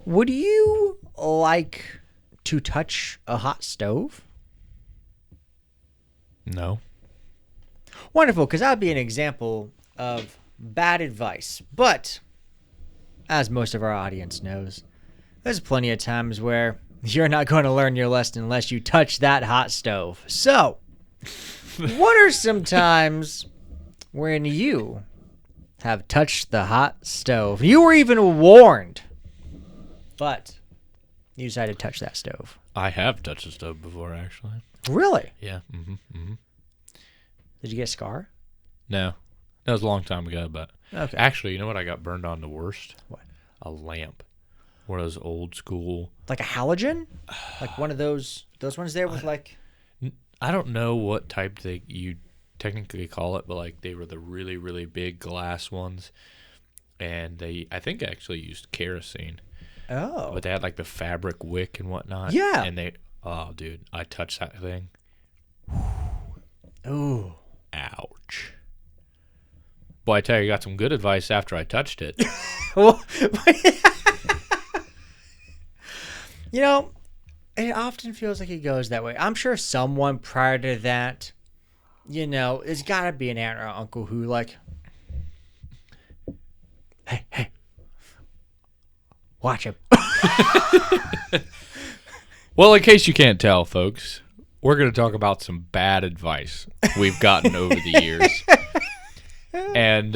Would you like to touch a hot stove? No. Wonderful, because that would be an example of bad advice. But, as most of our audience knows, there's plenty of times where you're not going to learn your lesson unless you touch that hot stove. So, what are some times when you have touched the hot stove? You were even warned, but you decided to touch that stove. I have touched a stove before, actually. Really? Yeah. Did you get a scar? No. That was a long time ago, but Okay. actually, you know what I got burned on the worst? What? A lamp. One of those old school. Like a halogen? Like one of those ones there with like... I don't know what type you technically call it, but like they were the really, really big glass ones. And I think actually used kerosene. Oh. But they had like the fabric wick and whatnot. Yeah. And oh, dude, I touched that thing. Ooh. Ouch. Boy, I tell you, I got some good advice after I touched it. Well, you know, it often feels like it goes that way. I'm sure someone prior to that, you know, there's got to be an aunt or uncle who like, hey, watch him. Well, in case you can't tell, folks, we're going to talk about some bad advice we've gotten over the years. And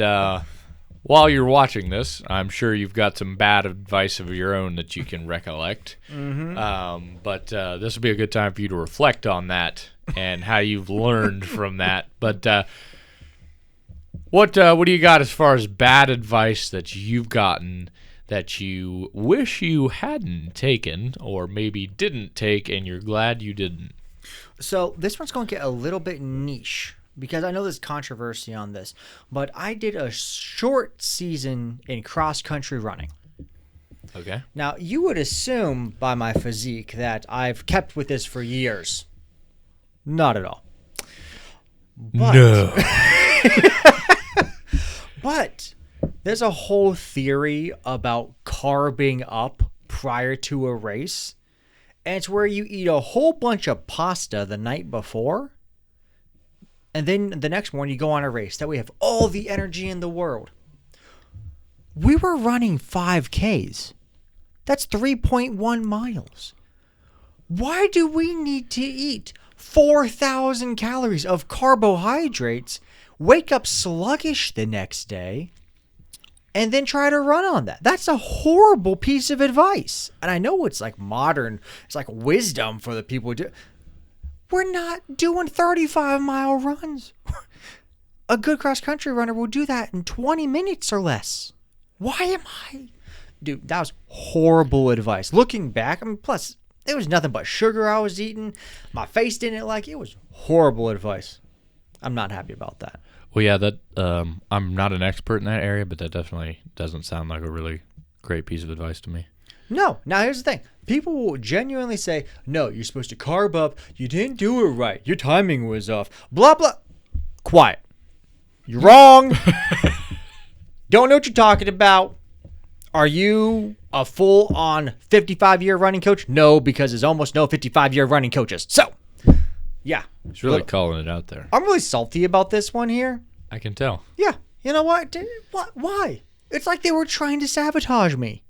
while you're watching this, I'm sure you've got some bad advice of your own that you can recollect. Mm-hmm. But this will be a good time for you to reflect on that and how you've learned from that. But what do you got as far as bad advice that you've gotten that you wish you hadn't taken or maybe didn't take and you're glad you didn't? So this one's going to get a little bit niche because I know there's controversy on this, but I did a short season in cross-country running. Okay. Now, you would assume by my physique that I've kept with this for years. Not at all. But, No. But there's a whole theory about carbing up prior to a race. And it's where you eat a whole bunch of pasta the night before. And then the next morning you go on a race. That way you have all the energy in the world. We were running 5Ks. That's 3.1 miles. Why do we need to eat 4,000 calories of carbohydrates, wake up sluggish the next day, and then try to run on that? That's a horrible piece of advice. And I know it's like modern, it's like wisdom for the people who do. We're not doing 35-mile runs. A good cross-country runner will do that in 20 minutes or less. Why am I? Dude, that was horrible advice. Looking back, I mean, plus, it was nothing but sugar I was eating. My face didn't like it. It was horrible advice. I'm not happy about that. Well, yeah, that I'm not an expert in that area, but that definitely doesn't sound like a really great piece of advice to me. No. Now, here's the thing. People will genuinely say, no, you're supposed to carb up. You didn't do it right. Your timing was off. Blah, blah. Quiet. You're wrong. Don't know what you're talking about. Are you a full-on 55-year running coach? No, because there's almost no 55-year running coaches. So, yeah. He's really calling it out there. I'm really salty about this one here. I can tell. Yeah. You know what? What? Why? It's like they were trying to sabotage me.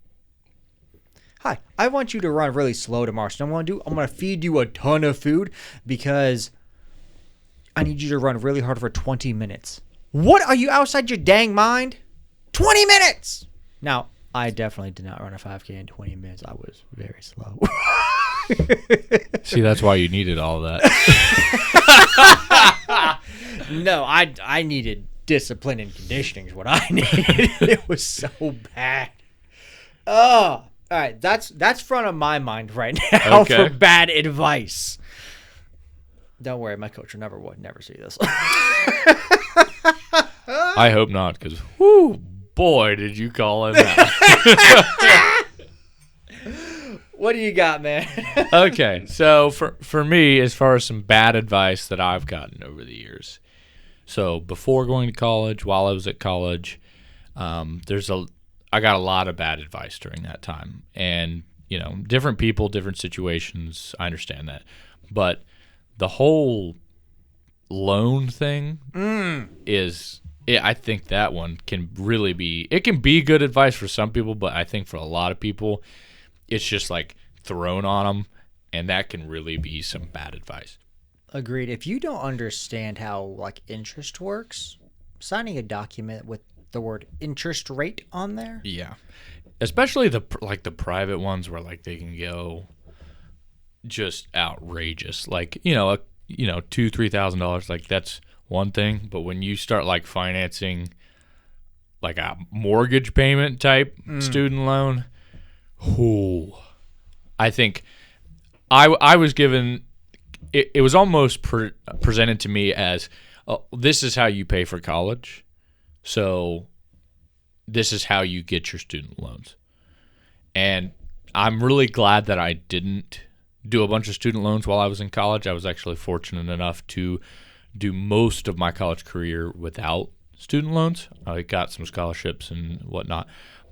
Hi, I want you to run really slow tomorrow. So what I'm going to do, I'm going to feed you a ton of food because I need you to run really hard for 20 minutes. What? Are you outside your dang mind? 20 minutes! Now, I definitely did not run a 5K in 20 minutes. I was very slow. See, that's why you needed all that. No, I needed discipline and conditioning is what I needed. It was so bad. Oh, all right. That's front of my mind right now for bad advice. Don't worry, my coach would never see this. I hope not, because whoo, boy, did you call him out. What do you got, man? Okay, so for me, as far as some bad advice that I've gotten over the years, so before going to college, while I was at college, there's I got a lot of bad advice during that time. And, different people, different situations. I understand that. But the whole loan thing is, I think that one can really be, it can be good advice for some people, but I think for a lot of people, it's just like thrown on them, and that can really be some bad advice. Agreed. If you don't understand how like interest works, signing a document with the word interest rate on there. Yeah. Especially the private ones where like they can go just outrageous. Like, $2,000-$3,000, like that's one thing, but when you start like financing like a mortgage payment type student loan, I think I was given it was almost presented to me as this is how you pay for college. So this is how you get your student loans. And I'm really glad that I didn't do a bunch of student loans while I was in college. I was actually fortunate enough to do most of my college career without student loans. I got some scholarships and whatnot.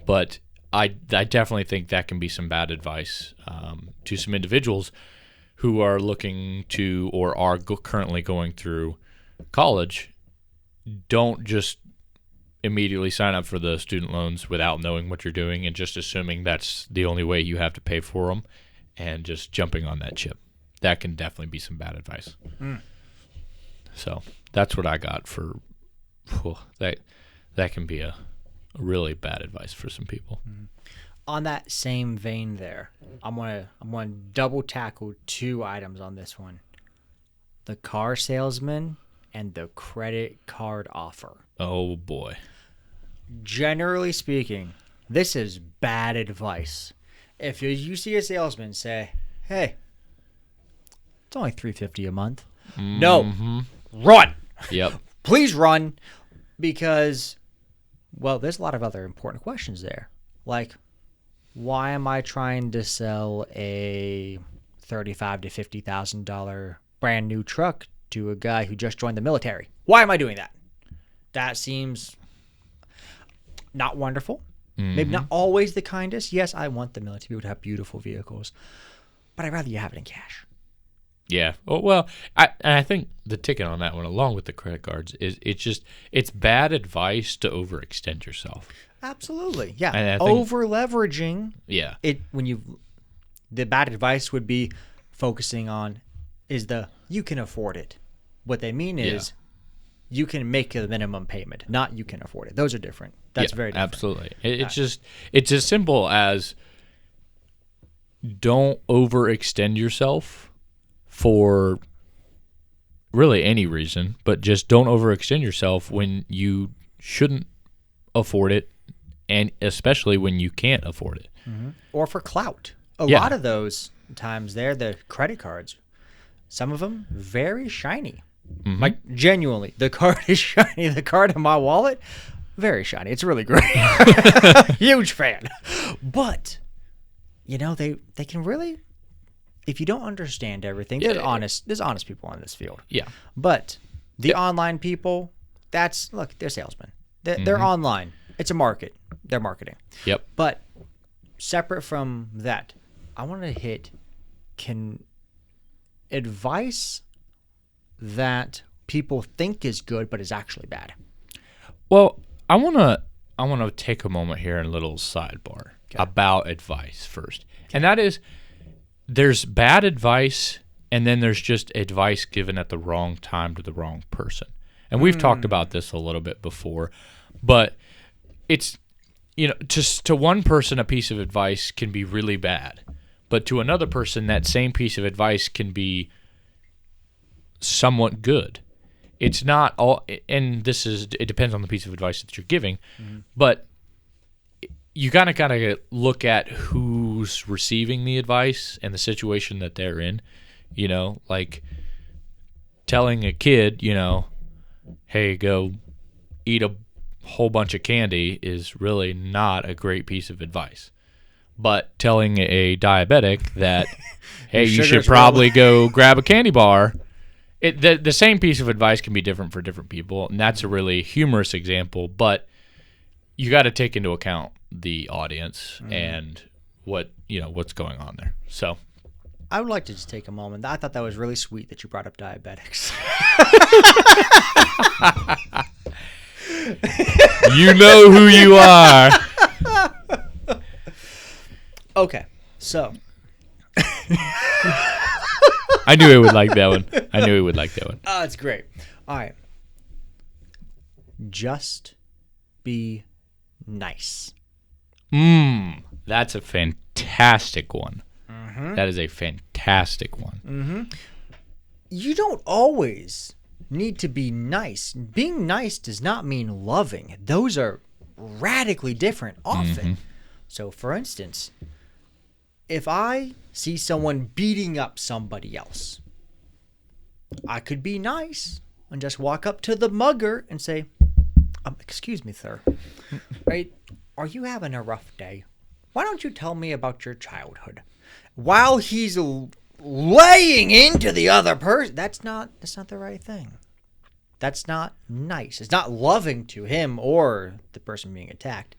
But I definitely think that can be some bad advice to some individuals who are looking to or are currently going through college. Don't just immediately sign up for the student loans without knowing what you're doing and just assuming that's the only way you have to pay for them and just jumping on that chip. That can definitely be some bad advice. So that's what I got for that. That can be a really bad advice for some people. On that same vein there, I'm gonna double tackle two items on this one. The car salesman and the credit card offer. Oh boy. Generally speaking, this is bad advice. If you see a salesman say, "Hey, it's only $350 a month." No. Run. Yep. Please run, because there's a lot of other important questions there. Like, why am I trying to sell a $35,000 to $50,000 brand new truck to a guy who just joined the military? Why am I doing that? That seems not wonderful. Maybe not always the kindest. Yes, I want the military people to have beautiful vehicles, but I'd rather you have it in cash. Yeah. Well, I think the ticket on that one, along with the credit cards, is it's bad advice to overextend yourself. Absolutely. Yeah. And I think, over leveraging. Yeah. The bad advice would be focusing on you can afford it. What they mean is you can make a minimum payment, not you can afford it. Those are different. That's very different. Absolutely. It's as simple as don't overextend yourself for really any reason, but just don't overextend yourself when you shouldn't afford it, and especially when you can't afford it. Or for clout. A lot of those times the credit cards, some of them very shiny. Like, genuinely, the card is shiny. The card in my wallet, very shiny. It's really great. Huge fan. But, they can really, if you don't understand everything, there's honest people on this field. Yeah. But the online people, they're salesmen. They're online. It's a market. They're marketing. Yep. But separate from that, I want to hit advice that people think is good but is actually bad. Well, I want to take a moment here and a little sidebar about advice first. And that is, there's bad advice, and then there's just advice given at the wrong time to the wrong person. And we've talked about this a little bit before, but it's, just to one person a piece of advice can be really bad, but to another person that same piece of advice can be somewhat good. It's not all, and it depends on the piece of advice that you're giving, but you gotta look at who's receiving the advice and the situation that they're in. Like telling a kid, hey, go eat a whole bunch of candy is really not a great piece of advice. But telling a diabetic that, hey, you should probably go grab a candy bar, the same piece of advice can be different for different people, and that's a really humorous example, but you got to take into account the audience and what's going on there. So I would like to just take a moment. I thought that was really sweet that you brought up diabetics. You know who you are. Okay, so I knew he would like that one. oh, it's great. All right, just be nice. That's a fantastic one. That is a fantastic one. You don't always need to be nice. Being nice does not mean loving. Those are radically different often. So, for instance, if I see someone beating up somebody else, I could be nice and just walk up to the mugger and say, excuse me, sir. Right? Are you having a rough day? Why don't you tell me about your childhood? While he's laying into the other person, that's not the right thing. That's not nice. It's not loving to him or the person being attacked.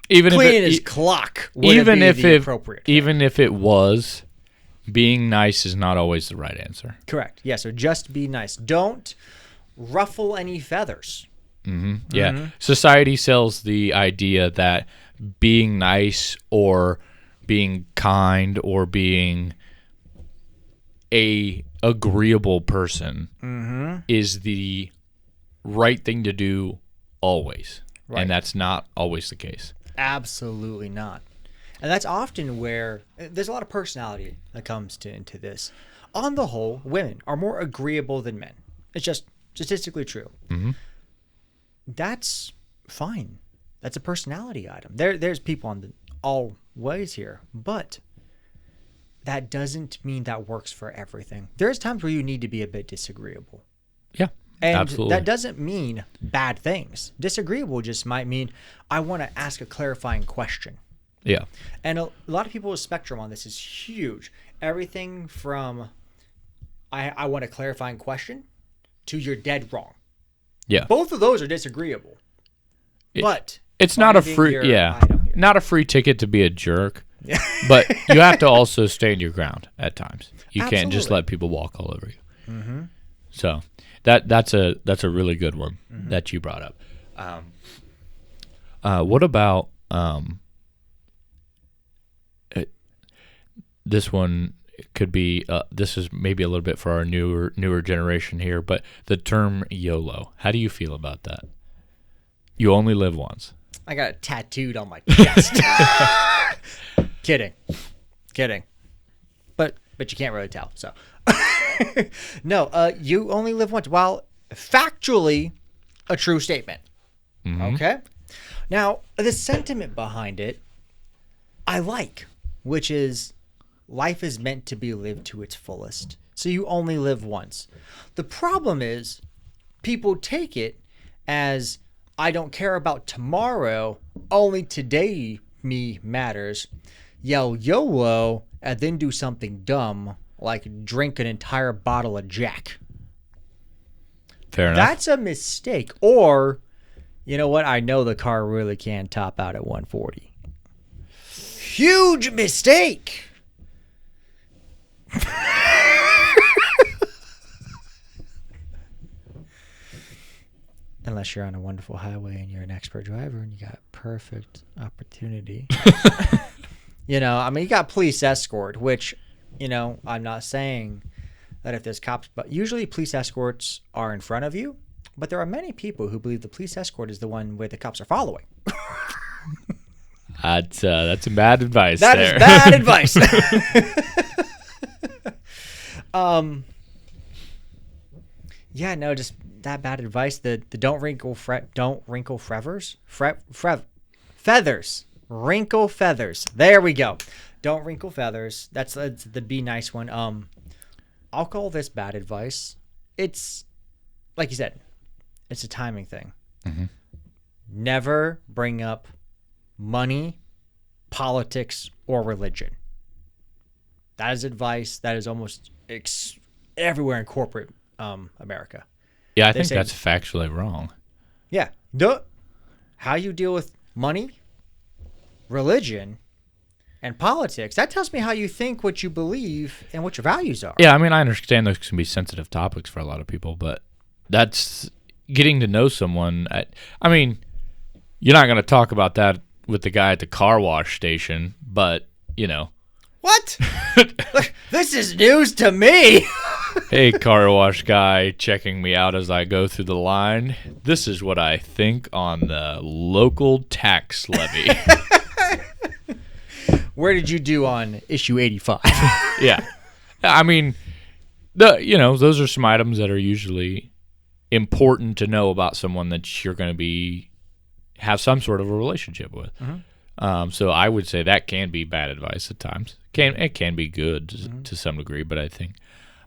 Even cleaning his clock would even be if the it appropriate thing. even if it was, being nice is not always the right answer. Correct. Yeah, so just be nice. Don't ruffle any feathers. Yeah. Society sells the idea that being nice or being kind or being a agreeable person is the right thing to do always. Right. And that's not always the case. Absolutely not. And that's often where there's a lot of personality that comes into this. On the whole, women are more agreeable than men. It's just statistically true. That's fine. That's a personality item. There's people on all ways here, but that doesn't mean that works for everything. There's times where you need to be a bit disagreeable. Yeah, and absolutely. That doesn't mean bad things. Disagreeable just might mean I want to ask a clarifying question. Yeah. And a lot of people's spectrum on this is huge. Everything from I want a clarifying question to you're dead wrong. Yeah. Both of those are disagreeable. But it's not a finding free your not a free ticket to be a jerk. But you have to also stand your ground at times. You can't just let people walk all over you. So that's a really good one that you brought up. What about this one? Could be this is maybe a little bit for our newer generation here, but the term YOLO. How do you feel about that? You only live once. I got it tattooed on my chest. Kidding. But you can't really tell. So no, you only live once. While factually a true statement. Okay. Now the sentiment behind it, I like, which is life is meant to be lived to its fullest. So you only live once. The problem is people take it as I don't care about tomorrow, only today me matters. Yell YOLO and then do something dumb like drink an entire bottle of Jack. Fair enough. That's a mistake. Or, you know what? I know the car really can top out at 140. Huge mistake. Unless you're on a wonderful highway and you're an expert driver and you got perfect opportunity. You got police escort, which, I'm not saying that if there's cops, but usually police escorts are in front of you. But there are many people who believe the police escort is the one where the cops are following. That's some bad advice. That is bad advice. Yeah, no, just that bad advice. The don't wrinkle feathers. Wrinkle feathers. There we go. Don't wrinkle feathers. That's the be nice one. I'll call this bad advice. It's like you said, it's a timing thing. Never bring up money, politics, or religion. That is advice that is almost everywhere in corporate America. Yeah, I think that's factually wrong. Yeah. how you deal with money, religion, and politics. That tells me how you think, what you believe, and what your values are. Yeah, I mean, I understand those can be sensitive topics for a lot of people, but that's getting to know someone. I mean, you're not going to talk about that with the guy at the car wash station, but, you know. What? This is news to me. Hey, car wash guy checking me out as I go through the line. This is what I think on the local tax levy. Where did you do on issue 85? Yeah. I mean, those are some items that are usually important to know about someone that you're going to have some sort of a relationship with. Mm-hmm. So I would say that can be bad advice at times. It can be good to some degree, but I think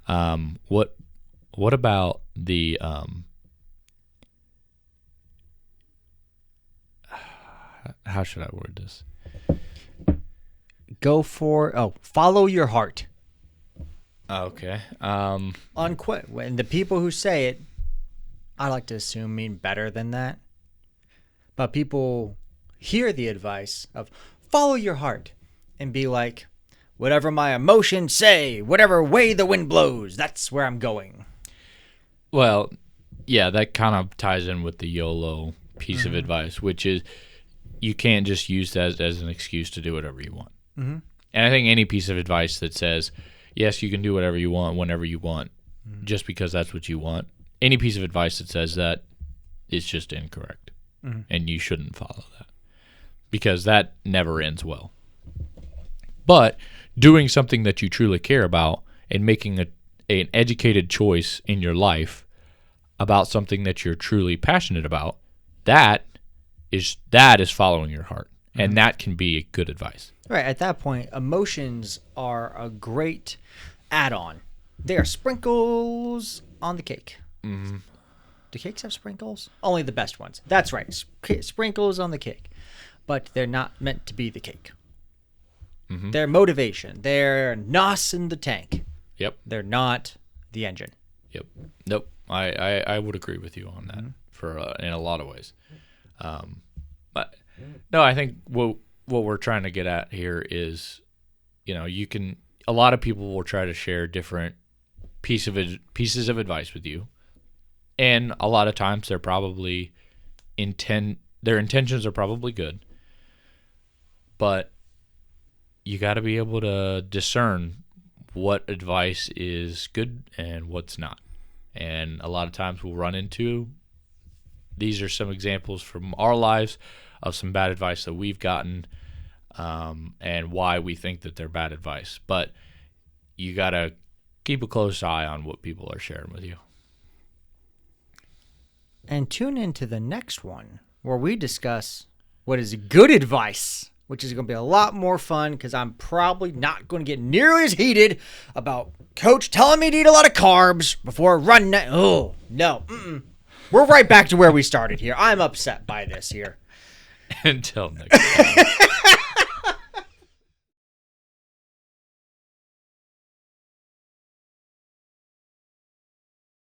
what about the how should I word this? Follow your heart. Okay. And the people who say it, I like to assume mean better than that. But people hear the advice of follow your heart and be like, whatever my emotions say, whatever way the wind blows, that's where I'm going. Well, yeah, that kind of ties in with the YOLO piece of advice, which is you can't just use that as an excuse to do whatever you want. Mm-hmm. And I think any piece of advice that says, yes, you can do whatever you want, whenever you want, just because that's what you want, any piece of advice that says that is just incorrect. Mm-hmm. And you shouldn't follow that because that never ends well. But doing something that you truly care about and making an educated choice in your life about something that you're truly passionate about, that is following your heart. And that can be good advice. Right. At that point, emotions are a great add-on. They are sprinkles on the cake. Mm-hmm. Do cakes have sprinkles? Only the best ones. That's right. Sprinkles on the cake. But they're not meant to be the cake. Mm-hmm. They're motivation. They're nos in the tank. Yep. They're not the engine. Yep. Nope. I would agree with you on that for in a lot of ways. But no, I think what we're trying to get at here is, a lot of people will try to share different pieces of advice with you, and a lot of times they're probably their intentions are probably good, but you got to be able to discern what advice is good and what's not. And a lot of times we'll run into, these are some examples from our lives of some bad advice that we've gotten, and why we think that they're bad advice. But you got to keep a close eye on what people are sharing with you. And tune into the next one where we discuss what is good advice, which is going to be a lot more fun because I'm probably not going to get nearly as heated about Coach telling me to eat a lot of carbs before running. Oh, no. Mm-mm. We're right back to where we started here. I'm upset by this here. Until next time.